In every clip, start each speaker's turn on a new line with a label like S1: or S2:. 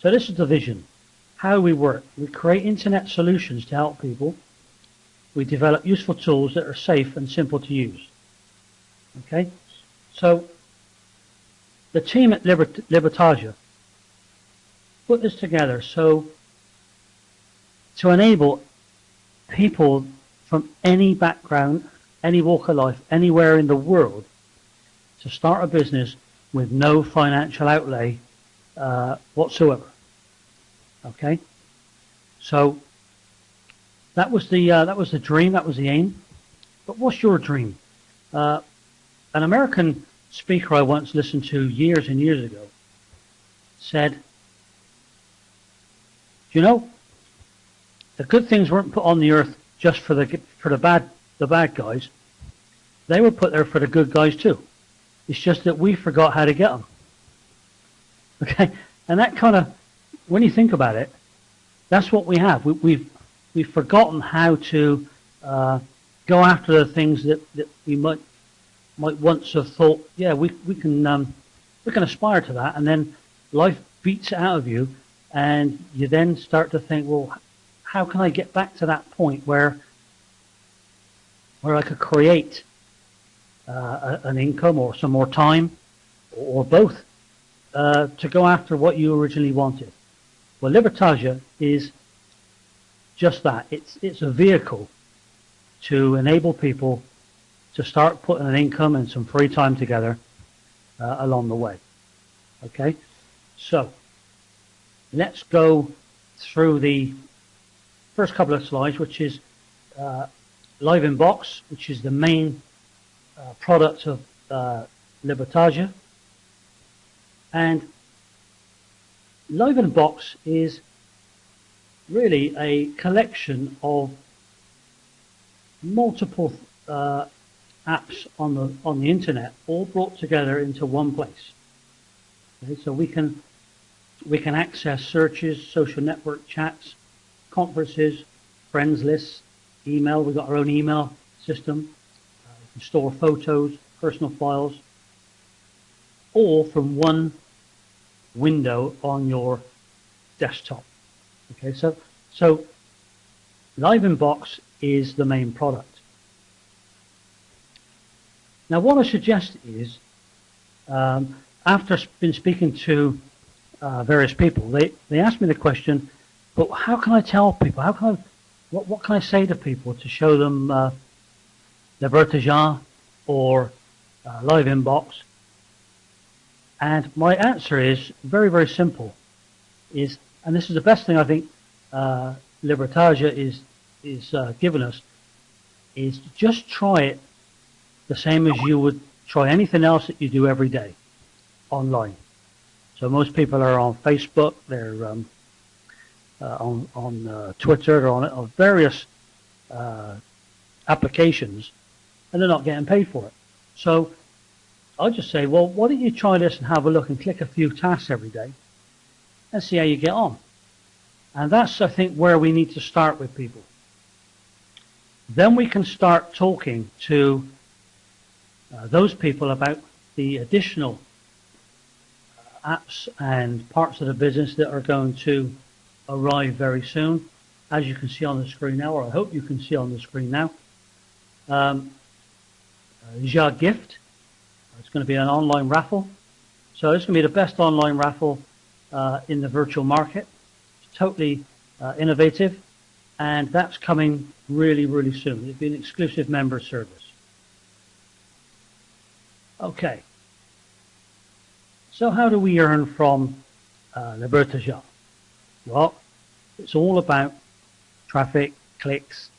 S1: So this is the vision. How we work. We create internet solutions to help people. We develop useful tools that are safe and simple to use. Okay? So the team at Libertá put this together so to enable people from any background, any walk of life, anywhere in the world to start a business with no financial outlay whatsoever. Okay, so that was the dream, that was the aim. But what's your dream? An American speaker I once listened to years and years ago said, you know, the good things weren't put on the earth just for the bad guys. They were put there for the good guys too. It's just that we forgot how to get them. Okay, and that kind of, when you think about it, that's what we have. We've forgotten how to go after the things that we might once have thought. Yeah, we can aspire to that, and then life beats it out of you, and you then start to think, well, how can I get back to that point where I could create an income or some more time, or both, to go after what you originally wanted. Well, Libertá is just that. It's a vehicle to enable people to start putting an income and some free time together along the way. Okay, so let's go through the first couple of slides, which is Live Inbox, which is the main product of Libertá. And Live Inbox is really a collection of multiple apps on the internet, all brought together into one place. Okay, so we can access searches, social network chats, conferences, friends lists, email. We've got our own email system. We can store photos, personal files, all from one window on your desktop. Okay, so Live Inbox is the main product. Now, what I suggest is, after been speaking to various people, they asked me the question, but how can I tell people? What can I say to people to show them Libertá or Live Inbox? And my answer is very, very simple. And this is the best thing I think Libertá is giving us, is just try it the same as you would try anything else that you do every day online. So most people are on Facebook, they're on Twitter, they're on various applications, and they're not getting paid for it. So I'll just say, well, why don't you try this and have a look and click a few tasks every day and see how you get on. And that's, I think, where we need to start with people. Then we can start talking to those people about the additional apps and parts of the business that are going to arrive very soon, as you can see on the screen now, or I hope you can see on the screen now. Gift, it's going to be an online raffle. So it's going to be the best online raffle in the virtual market. It's totally innovative, and that's coming really, really soon. It'll be an exclusive member service. Okay, so how do we earn from Libertá? Well, it's all about traffic, clicks,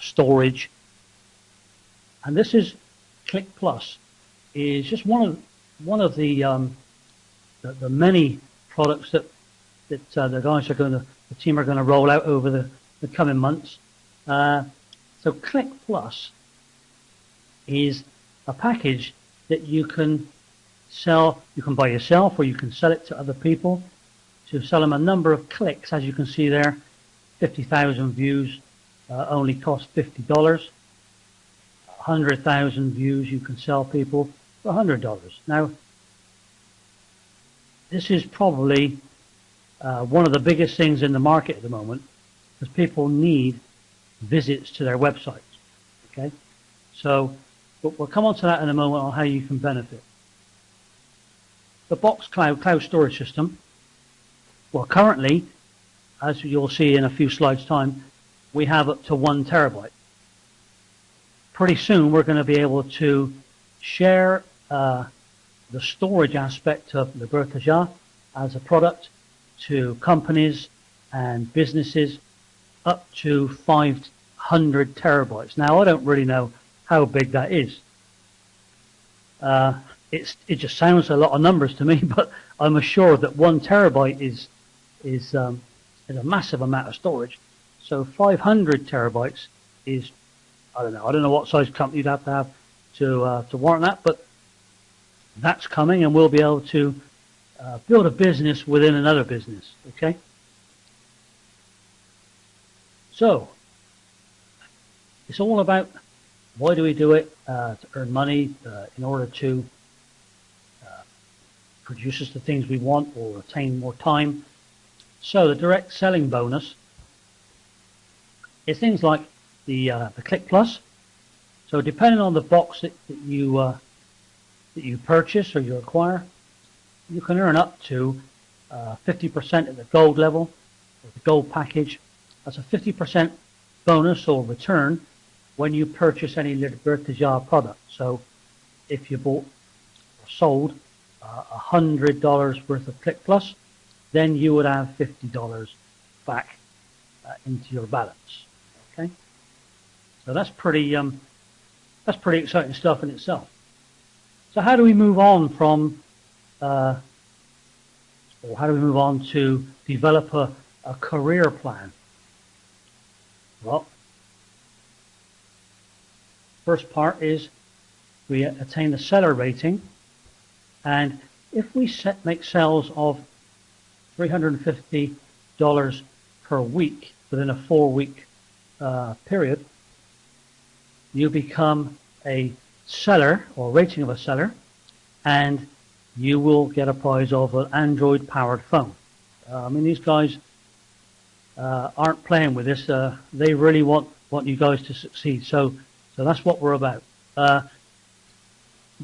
S1: storage, and this is Click Plus. Is just one of the many products that the guys the team are going to roll out over the coming months. So Click Plus is a package that you can sell. You can buy yourself, or you can sell it to other people to sell them a number of clicks. As you can see there, 50,000 views only cost $50. 100,000 views you can sell people for $100. Now, this is probably one of the biggest things in the market at the moment, because people need visits to their websites. Okay, so we'll come on to that in a moment on how you can benefit. The Box cloud storage system. Well, currently, as you'll see in a few slides' time, we have up to 1 terabyte. Pretty soon, we're going to be able to share the storage aspect of Libertá as a product to companies and businesses up to 500 terabytes. Now, I don't really know how big that is. It just sounds a lot of numbers to me, but I'm assured that 1 terabyte is a massive amount of storage. So 500 terabytes is, I don't know what size company you'd have to warrant that, but that's coming, and we'll be able to build a business within another business. Okay. So it's all about, why do we do it? To earn money, in order to produce us the things we want or attain more time. So the direct selling bonus is things like the Click Plus. So depending on the box that you purchase or you acquire, you can earn up to 50% at the gold level, or the gold package. That's a 50% bonus or return when you purchase any Libertá product. So if you bought or sold $100 worth of Click Plus, then you would have $50 back into your balance. Okay, so that's pretty exciting stuff in itself. So how do we move on from, or how do we move on to develop a career plan? Well, first part is we attain the seller rating, and if we make sales of $350 per week within a 4-week period, you become a seller, or rating of a seller, and you will get a prize of an Android powered phone. I mean, these guys aren't playing with this. They really want you guys to succeed. So that's what we're about.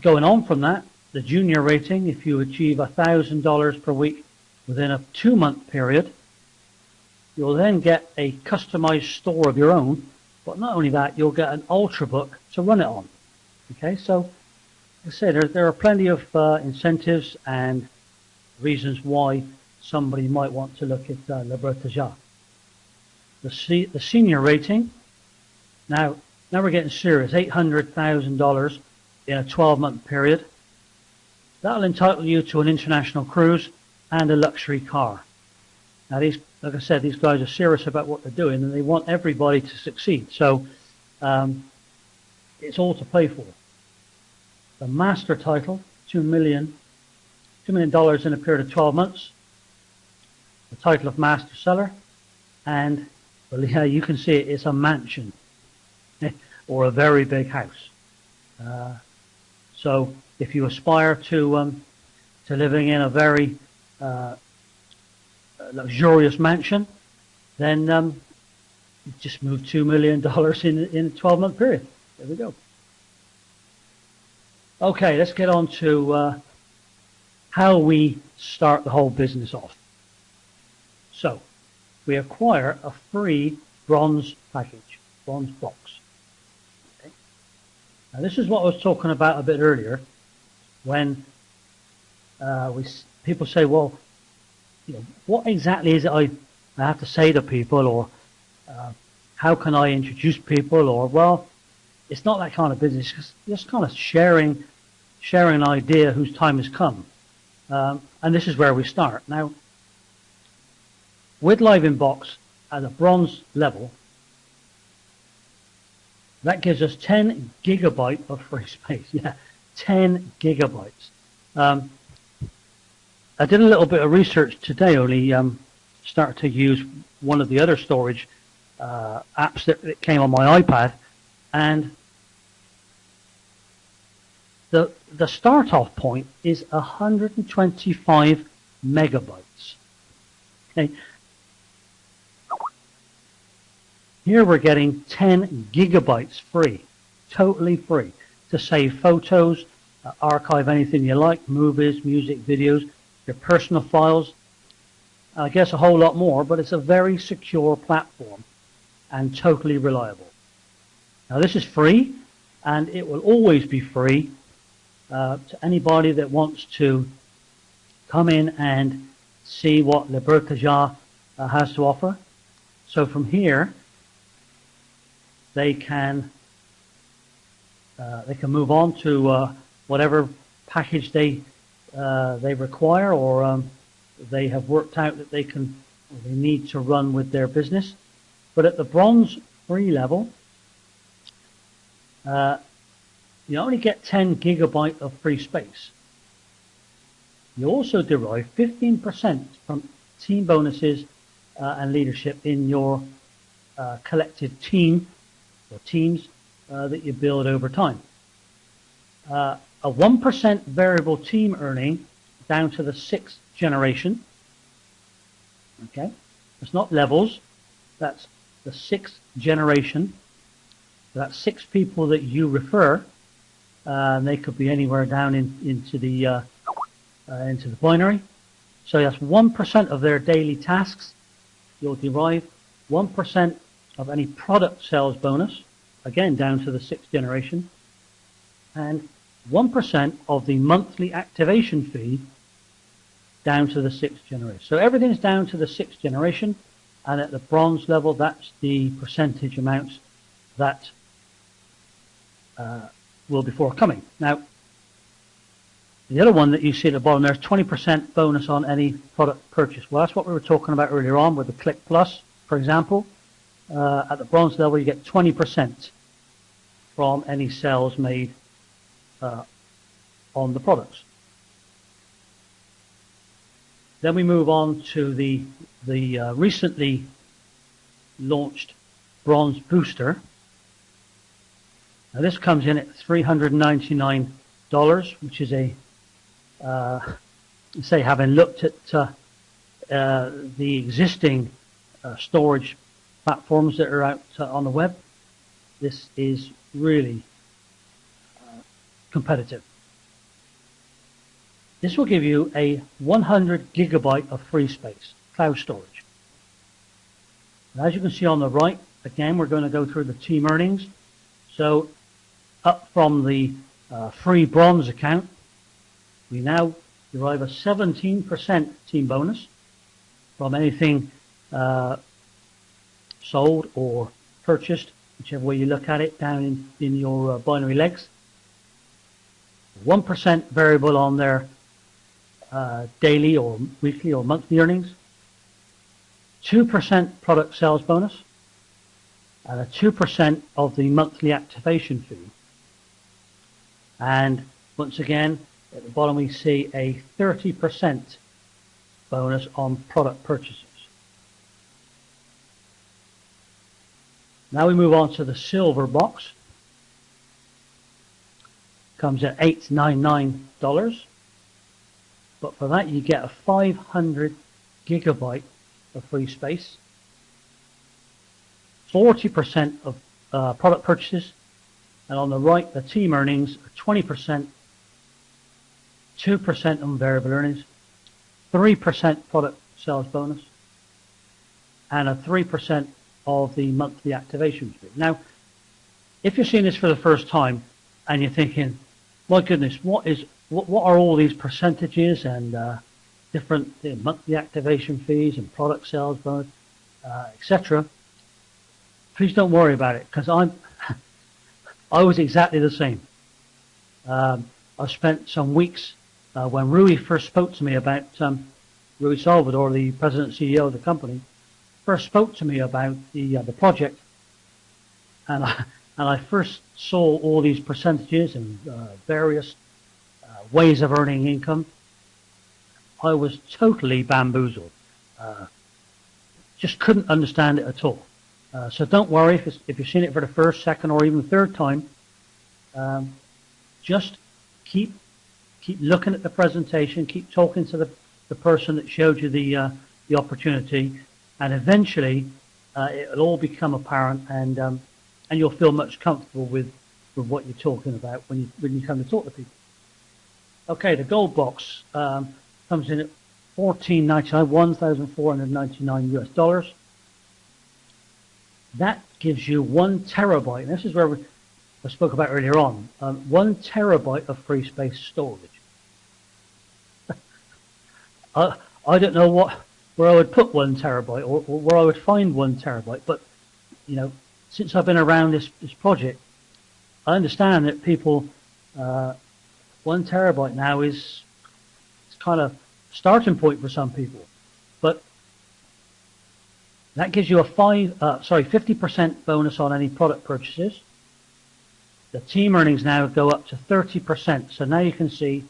S1: Going on from that, the junior rating, if you achieve $1,000 per week within a 2-month period, you'll then get a customized store of your own. But not only that, you'll get an Ultrabook to run it on. Okay, so like I say, there are plenty of incentives and reasons why somebody might want to look at Libertá. The senior rating, now we're getting serious, $800,000 in a 12-month period. That'll entitle you to an international cruise and a luxury car. Now, like I said, these guys are serious about what they're doing, and they want everybody to succeed. So it's all to play for. The master title, $2 million in a period of 12 months. The title of master seller, and well, yeah, you can see it, it's a mansion or a very big house. So if you aspire to living in a very luxurious mansion, then you just move $2 million in a 12-month period. There we go. Okay, let's get on to how we start the whole business off. So we acquire a free bronze package, bronze box. Okay. Now this is what I was talking about a bit earlier, when people say, well, you know, what exactly is it I have to say to people, or how can I introduce people, or, well, it's not that kind of business. It's just kind of sharing an idea whose time has come. And this is where we start. Now, with Live Inbox at a bronze level, that gives us 10 gigabyte of free space. Yeah, 10 gigabytes. I did a little bit of research today, only started to use one of the other storage apps that came on my iPad, and the start off point is 125 megabytes. Okay. Here we're getting 10 gigabytes free, totally free, to save photos, archive anything you like, movies, music, videos, your personal files, I guess a whole lot more, but it's a very secure platform and totally reliable. Now this is free, and it will always be free to anybody that wants to come in and see what Libertá has to offer. So from here, they can move on to whatever package they require, or they have worked out that they need to run with their business. But at the bronze free level, you only get 10 gigabyte of free space. You also derive 15% from team bonuses and leadership in your collective team or teams that you build over time. A 1% variable team earning down to the 6th generation. Okay, it's not levels, that's the 6th generation. That's 6 people that you refer, and they could be anywhere down into the binary. So that's 1% of their daily tasks. You'll derive 1% of any product sales bonus, again down to the 6th generation, and 1% of the monthly activation fee down to the 6th generation. So everything's down to the 6th generation, and at the bronze level, that's the percentage amounts that will be forthcoming. Now, the other one that you see at the bottom there is 20% bonus on any product purchase. Well, that's what we were talking about earlier on with the Click Plus, for example. At the bronze level, you get 20% from any sales made on the products. Then we move on to the recently launched Bronze Booster. Now this comes in at $399, which is say, having looked at the existing storage platforms that are out on the web, this is really competitive. This will give you a 100 gigabyte of free space, cloud storage. And as you can see on the right, again, we're going to go through the team earnings. So up from the free bronze account, we now derive a 17% team bonus from anything sold or purchased, whichever way you look at it, down in your binary legs. 1% variable on their daily or weekly or monthly earnings, 2% product sales bonus, and a 2% of the monthly activation fee. And once again, at the bottom we see a 30% bonus on product purchases. Now we move on to the silver box. Comes at $899. But for that you get a 500 gigabyte of free space, 40% of product purchases, and on the right the team earnings are 20%, 2% on variable earnings, 3% product sales bonus, and a 3% of the monthly activation fee. Now, if you're seeing this for the first time and you're thinking, my goodness, what are all these percentages and different monthly activation fees and product sales bonus, etc. Please don't worry about it, because I was exactly the same. I spent some weeks when Rui first spoke to me about Rui Salvador, the president and CEO of the company, first spoke to me about the project, and I first saw all these percentages and various ways of earning income. I was totally bamboozled. Just couldn't understand it at all. So don't worry if you've seen it for the first, second, or even third time. Just keep looking at the presentation. Keep talking to the person that showed you the the opportunity, and eventually it'll all become apparent, and you'll feel much comfortable with what you're talking about when you come to talk to people. Okay, the gold box comes in at $1,499, $1,499 US. That gives you 1 terabyte, and this is where I spoke about earlier on, 1 terabyte of free space storage. I don't know where I would put 1 terabyte or where I would find 1 terabyte, but since I've been around this project, I understand that people 1 terabyte now is kind of starting point for some people, but that gives you a 50% bonus on any product purchases. The team earnings now go up to 30%. So now you can see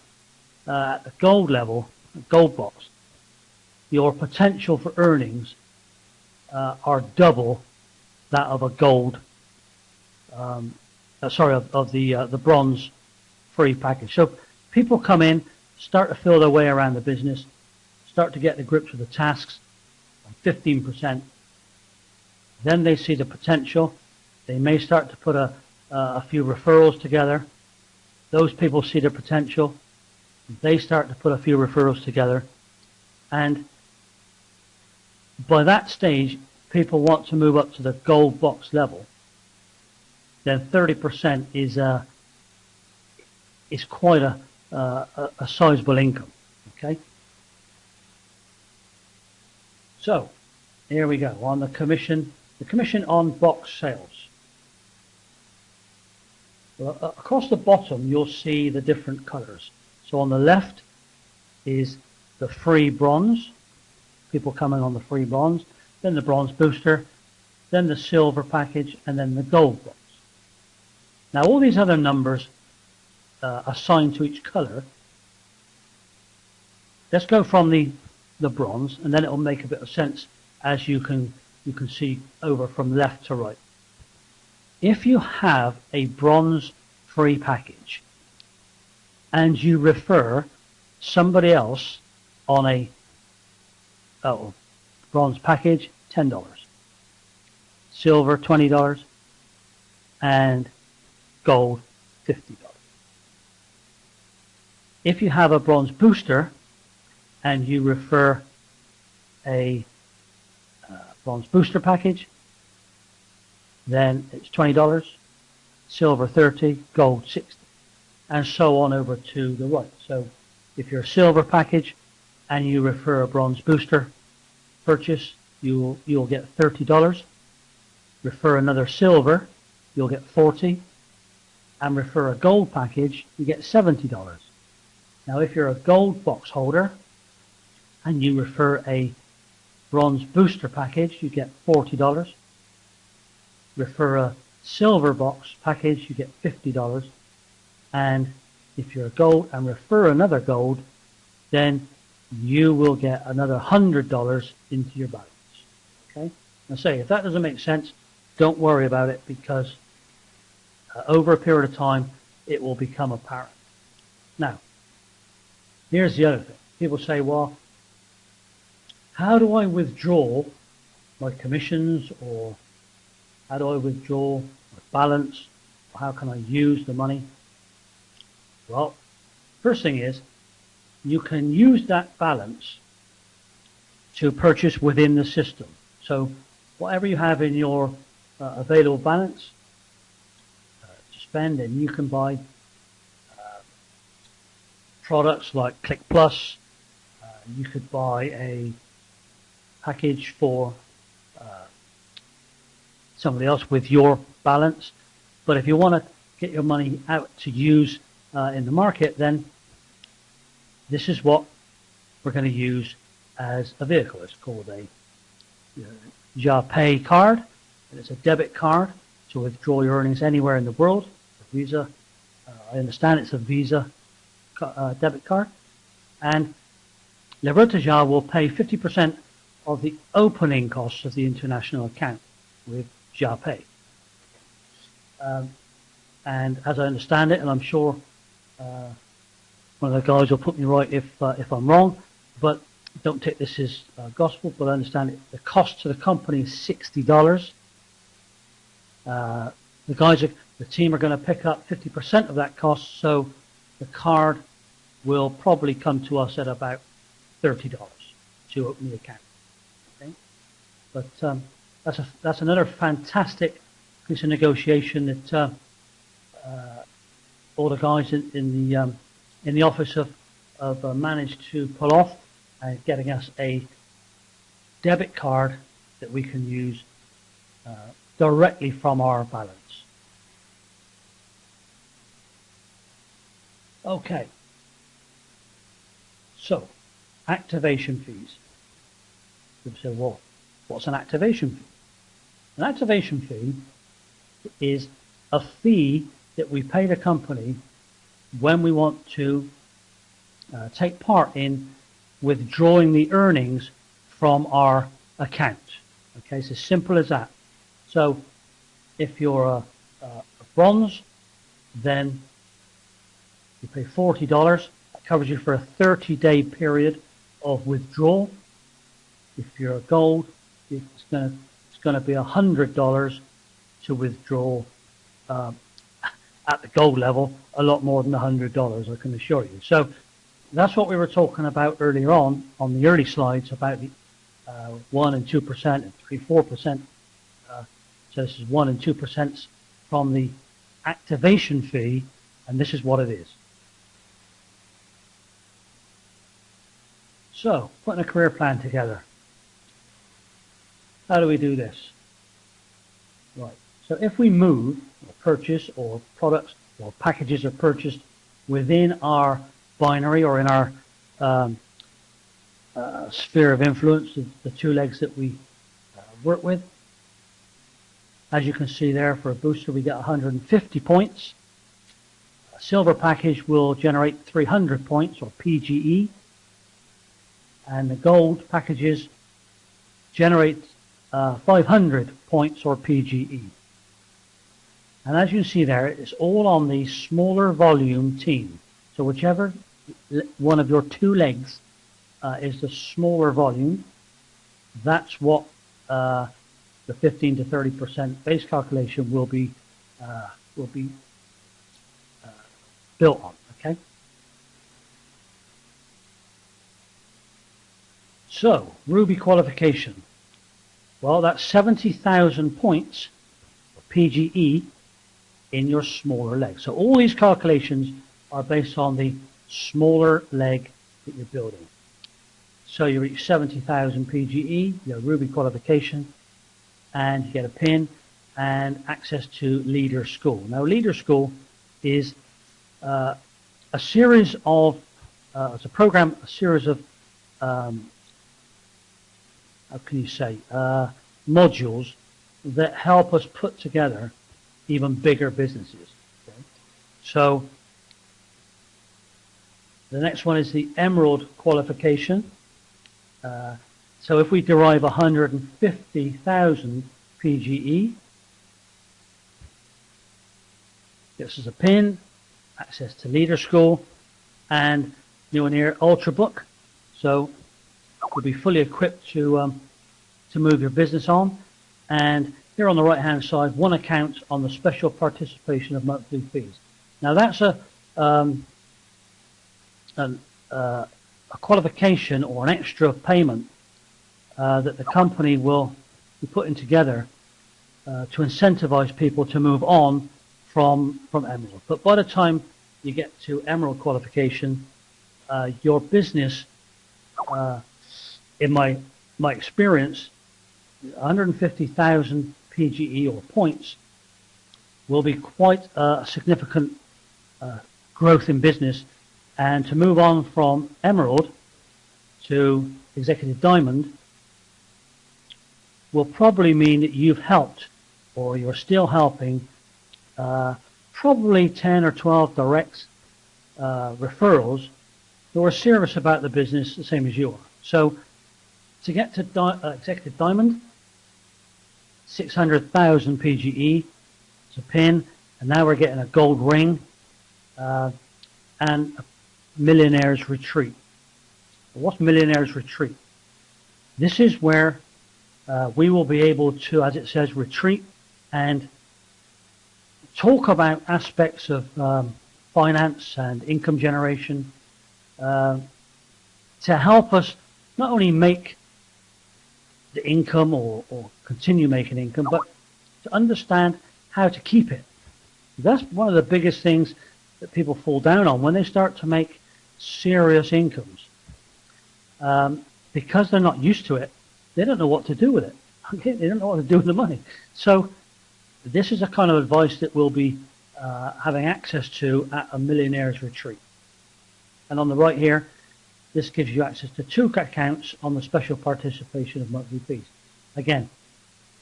S1: at the gold level, gold box, your potential for earnings are double that of a gold, of the bronze free package. So people come in, start to feel their way around the business, start to get the grips with the tasks, 15%. Then they see the potential. They may start to put a few referrals together. Those people see the potential. They start to put a few referrals together. And by that stage, people want to move up to the gold box level. Then 30% is quite a sizable income. Okay. So here we go on the commission. The commission on box sales. Well, across the bottom, you'll see the different colors. So on the left is the free bronze. People coming on the free bronze. Then the bronze booster. Then the silver package. And then the gold box. Now all these other numbers assigned to each color. Let's go from the bronze, and then it will make a bit of sense as you can see over from left to right. If you have a bronze free package and you refer somebody else on a bronze package, $10, silver, $20, and gold, $50. If you have a bronze booster and you refer a bronze booster package, then it's $20, silver $30, gold $60, and so on over to the right. So if you're a silver package and you refer a bronze booster purchase, you'll get $30. Refer another silver, you'll get $40, and refer a gold package, you get $70. Now if you're a gold box holder and you refer a bronze booster package, you get $40. Refer a silver box package, you get $50. And if you're a gold and refer another gold, then you will get another $100 into your balance. Okay? Now say, if that doesn't make sense, don't worry about it, because over a period of time, it will become apparent. Now, here's the other thing. People say, well, how do I withdraw my commissions, or how do I withdraw my balance, or how can I use the money? Well, first thing is, you can use that balance to purchase within the system. So whatever you have in your available balance to spend, and you can buy products like Click Plus. You could buy a package for somebody else with your balance. But if you want to get your money out to use in the market, then this is what we're going to use as a vehicle. It's called a Pay card, and it's a debit card to withdraw your earnings anywhere in the world. Visa, I understand it's a Visa debit card, and Libertá will pay 50% of the opening costs of the international account with Pay. And as I understand it, and I'm sure one of the guys will put me right if I'm wrong, but don't take this as gospel, but understand it. The cost to the company is $60. The team are going to pick up 50% of that cost, so the card will probably come to us at about $30 to open the account. Okay? But that's another fantastic piece of negotiation that all the guys in the office have managed to pull off, getting us a debit card that we can use directly from our balance. Okay, so activation fees. People say, well, what's an activation fee? An activation fee is a fee that we pay the company when we want to take part in withdrawing the earnings from our account. Okay, it's as simple as that. So if you're a bronze, then you pay $40. That covers you for a 30-day period of withdrawal. If you're a gold, it's going to be $100 to withdraw at the gold level, a lot more than $100, I can assure you. So that's what we were talking about earlier on the early slides about the 1 and 2% and 3, 4%. So this is 1 and 2% from the activation fee, and this is what it is. So, putting a career plan together. How do we do this? Right. So if we move or purchase or products or packages are purchased within our binary or in our sphere of influence, the two legs that we work with. As you can see there, for a booster we get 150 points. A silver package will generate 300 points or PGE. And the gold packages generate 500 points or PGE. And as you can see there, it's all on the smaller volume team. So whichever one of your two legs is the smaller volume, that's what the 15 to 30% base calculation will be built on. Okay. So Ruby qualification. Well, that's 70,000 points PGE in your smaller leg. So all these calculations are based on the smaller leg that you're building. So you reach 70,000 PGE, your Ruby qualification, and you get a pin and access to Leader School. Now, Leader School is a series of, it's a program, a series of, how can you say, modules that help us put together even bigger businesses. Okay? So the next one is the Emerald qualification. So if we derive 150,000 PGE, this is a pin, access to Leader School, and new one here, Ultrabook. So you'll be fully equipped to move your business on. And here on the right hand side, one account on the special participation of monthly fees. Now that's a qualification or an extra payment that the company will be putting together to incentivize people to move on from Emerald. But by the time you get to Emerald qualification, your business, in my experience, 150,000 PGE or points will be quite a significant growth in business. And to move on from Emerald to Executive Diamond will probably mean that you've helped, or you're still helping, probably 10 or 12 direct referrals who are serious about the business the same as you are. So to get to Executive Diamond, 600,000 PGE, it's a pin, and now we're getting a gold ring and a Millionaire's Retreat. What's Millionaire's Retreat? This is where we will be able to, as it says, retreat and talk about aspects of finance and income generation to help us not only make the income or continue making income, but to understand how to keep it. That's one of the biggest things that people fall down on when they start to make serious incomes. Because they're not used to it, they don't know what to do with it. Okay? They don't know what to do with the money. So this is a kind of advice that we'll be having access to at a Millionaire's Retreat. And on the right here, this gives you access to 2 accounts on the special participation of monthly fees. Again,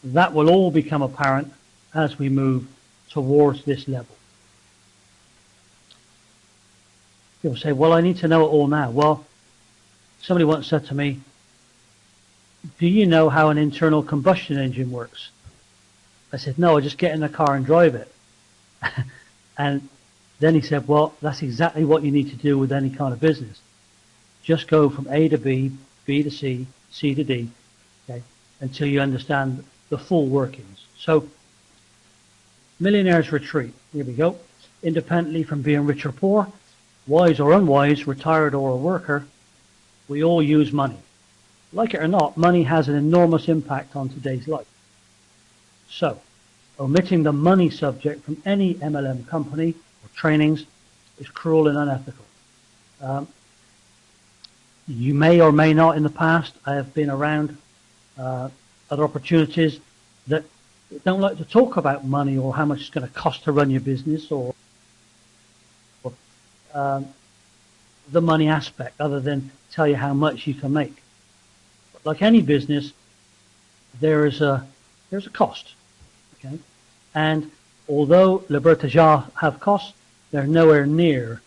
S1: that will all become apparent as we move towards this level. People say, well, I need to know it all now. Well, somebody once said to me, do you know how an internal combustion engine works? I said, no, I just get in the car and drive it. And then he said, well, that's exactly what you need to do with any kind of business. Just go from A to B, B to C, C to D, okay, until you understand the full workings. So, Millionaire's Retreat, here we go. Independently from being rich or poor, wise or unwise, retired or a worker, we all use money. Like it or not, money has an enormous impact on today's life. So, omitting the money subject from any MLM company or trainings is cruel and unethical. You may or may not in the past, I have been around other opportunities that don't like to talk about money or how much it's going to cost to run your business or the money aspect, other than tell you how much you can make. But like any business, there's a cost. Okay? And although Libertá have costs, they're nowhere near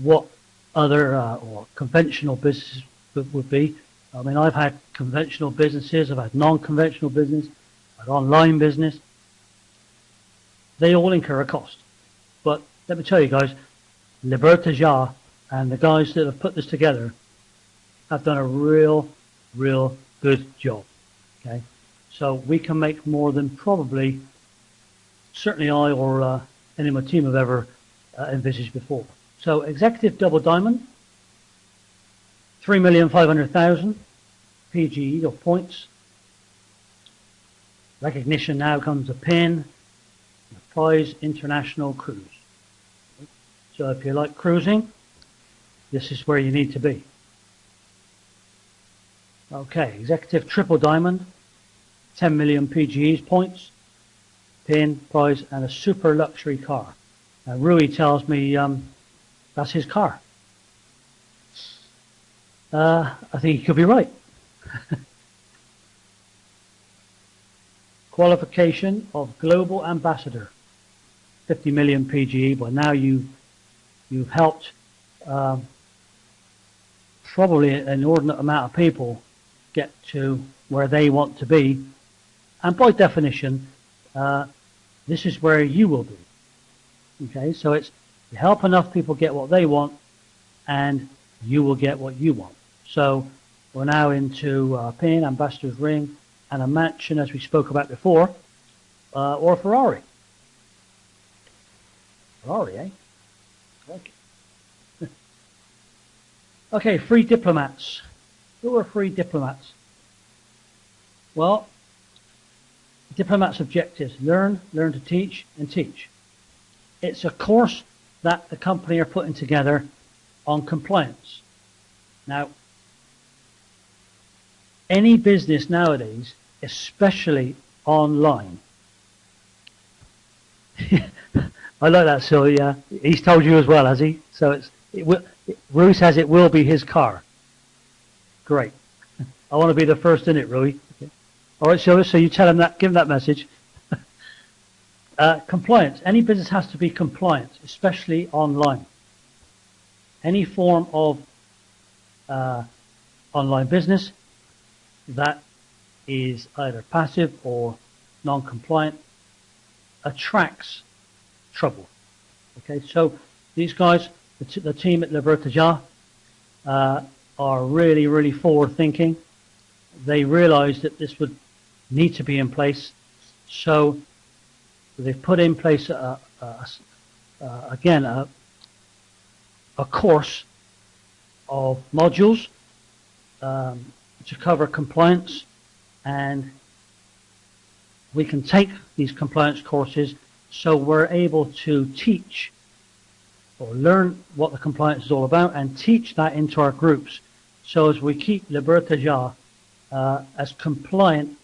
S1: what other or conventional businesses would be. I mean, I've had conventional businesses, I've had non-conventional business, I've had online business. They all incur a cost. But let me tell you guys, Libertá and the guys that have put this together have done a real good job. Okay, so we can make more than probably, certainly I or any of my team have ever envisaged before. So executive double diamond, 3,500,000 PGE or points. Recognition now comes a pin, a prize international cruise. So if you like cruising, this is where you need to be. Okay, executive triple diamond, 10 million PGEs points, pin, prize, and a super luxury car. Now Rui tells me that's his car. I think he could be right. Qualification of global ambassador, 50 million PGE. But now you've helped probably an inordinate amount of people get to where they want to be, and by definition, this is where you will be. Okay, so it's you help enough people get what they want, and you will get what you want. So we're now into a pin, ambassador's ring, and a mansion, as we spoke about before, or a Ferrari. Ferrari, eh? Okay. Okay, free diplomats. Who are free diplomats? Well, diplomats' objectives: learn to teach, and teach. It's a course that the company are putting together on compliance. Now, any business nowadays, especially online. I like that, Sylvia. He's told you as well, has he? So Rui says it will be his car. Great. I want to be the first in it, Rui. Okay. All right, Sylvia, so you tell him that, give him that message. Compliance. Any business has to be compliant, especially online. Any form of online business that is either passive or non-compliant attracts trouble. Okay, so these guys, the team at Libertá, are really, really forward thinking. They realize that this would need to be in place. So they've put in place, again, a course of modules to cover compliance, and we can take these compliance courses so we're able to teach or learn what the compliance is all about and teach that into our groups. So as we keep Libertá as compliant,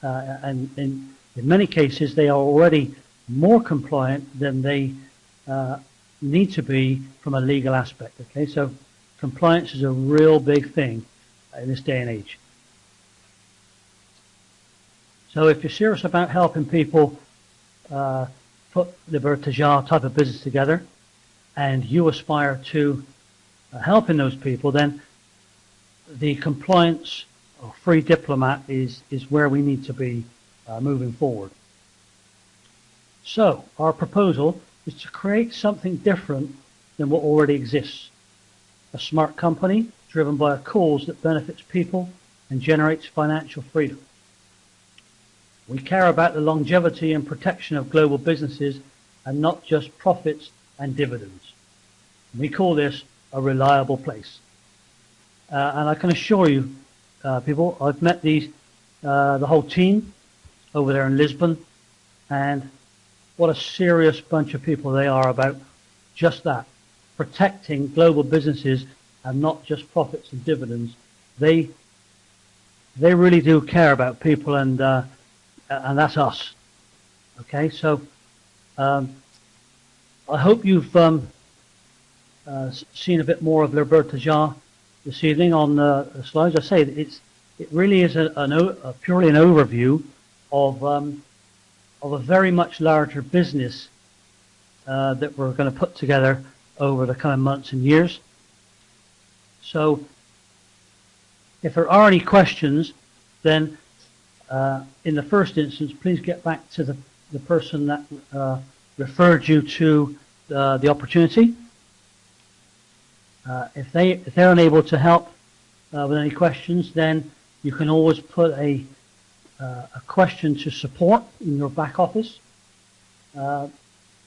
S1: and in many cases they are already more compliant than they need to be from a legal aspect. Okay, so compliance is a real big thing in this day and age. So if you're serious about helping people put Libertá type of business together, and you aspire to helping those people, then the compliance or free diplomat is where we need to be moving forward. So our proposal is to create something different than what already exists. A smart company driven by a cause that benefits people and generates financial freedom. We care about the longevity and protection of global businesses and not just profits and dividends. We call this a reliable place. And I can assure you, people, I've met the whole team over there in Lisbon, and what a serious bunch of people they are about just that, protecting global businesses and not just profits and dividends. They really do care about people, and that's us. Okay, so I hope you've seen a bit more of Libertá this evening on the slides. I say it really is purely an overview of a very much larger business that we're going to put together over the coming months and years. So if there are any questions, then in the first instance, please get back to the person that referred you to the opportunity. If they're unable to help with any questions, then you can always put a question to support in your back office. But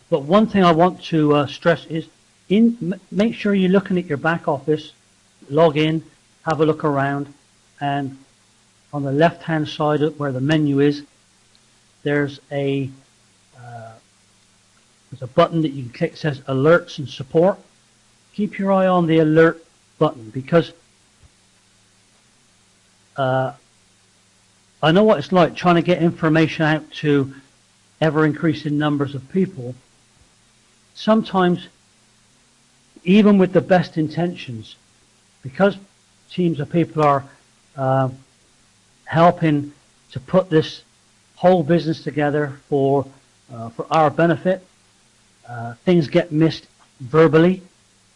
S1: one thing I want to stress is make sure you're looking at your back office, log in, have a look around, and on the left hand side where the menu is, there's a button that you can click that says alerts and support. Keep your eye on the alert button, because I know what it's like trying to get information out to ever increasing numbers of people. Sometimes, even with the best intentions, because teams of people are helping to put this whole business together for our benefit, things get missed verbally.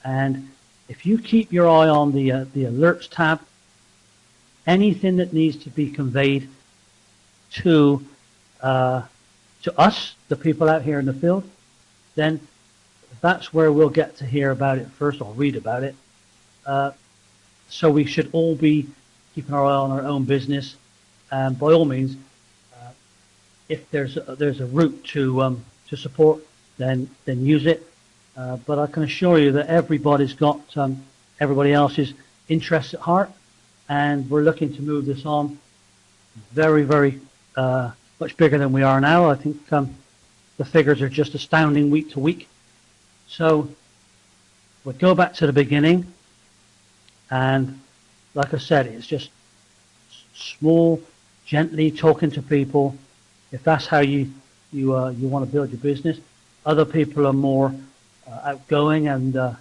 S1: And if you keep your eye on the alerts tab, anything that needs to be conveyed to us, the people out here in the field, then that's where we'll get to hear about it first or read about it. So we should all be keeping our eye on our own business, and by all means, if there's a route to support, then use it. But I can assure you that everybody's got everybody else's interests at heart, and we're looking to move this on very, very much bigger than we are now. I think the figures are just astounding week to week. So we'll go back to the beginning, and like I said, it's just small, gently talking to people. If that's how you want to build your business, other people are more outgoing and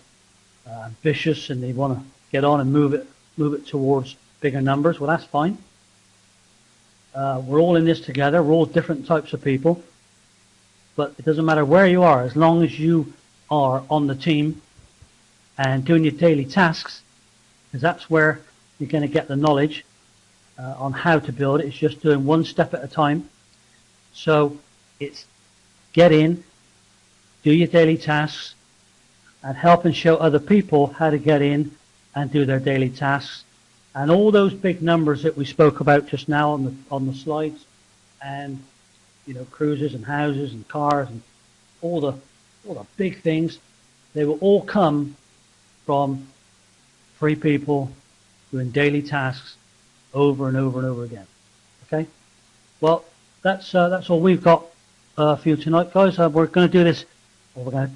S1: ambitious, and they want to get on and move it towards bigger numbers. Well, that's fine. We're all in this together. We're all different types of people, but it doesn't matter where you are, as long as you are on the team and doing your daily tasks, because that's where you're going to get the knowledge on how to build it. It's just doing one step at a time. So it's get in, do your daily tasks, and help and show other people how to get in and do their daily tasks. And all those big numbers that we spoke about just now on the slides, and cruises and houses and cars and all the big things, they will all come from free people doing daily tasks over and over and over again. Okay? Well, that's all we've got for you tonight, guys. We're going to do this, or we're going to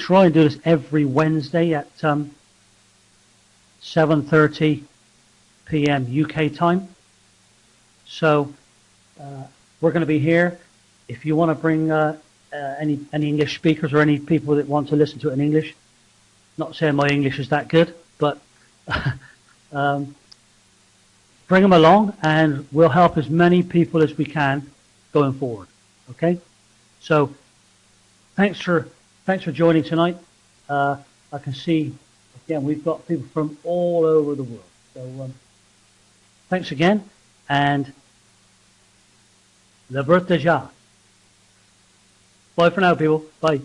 S1: try and do this every Wednesday at 7:30 p.m. UK time. So we're going to be here. If you want to bring any English speakers or any people that want to listen to it in English, not saying my English is that good, but bring them along, and we'll help as many people as we can going forward. Okay? So thanks for joining tonight. I can see again we've got people from all over the world. So thanks again, and Libertá. Bye for now, people. Bye.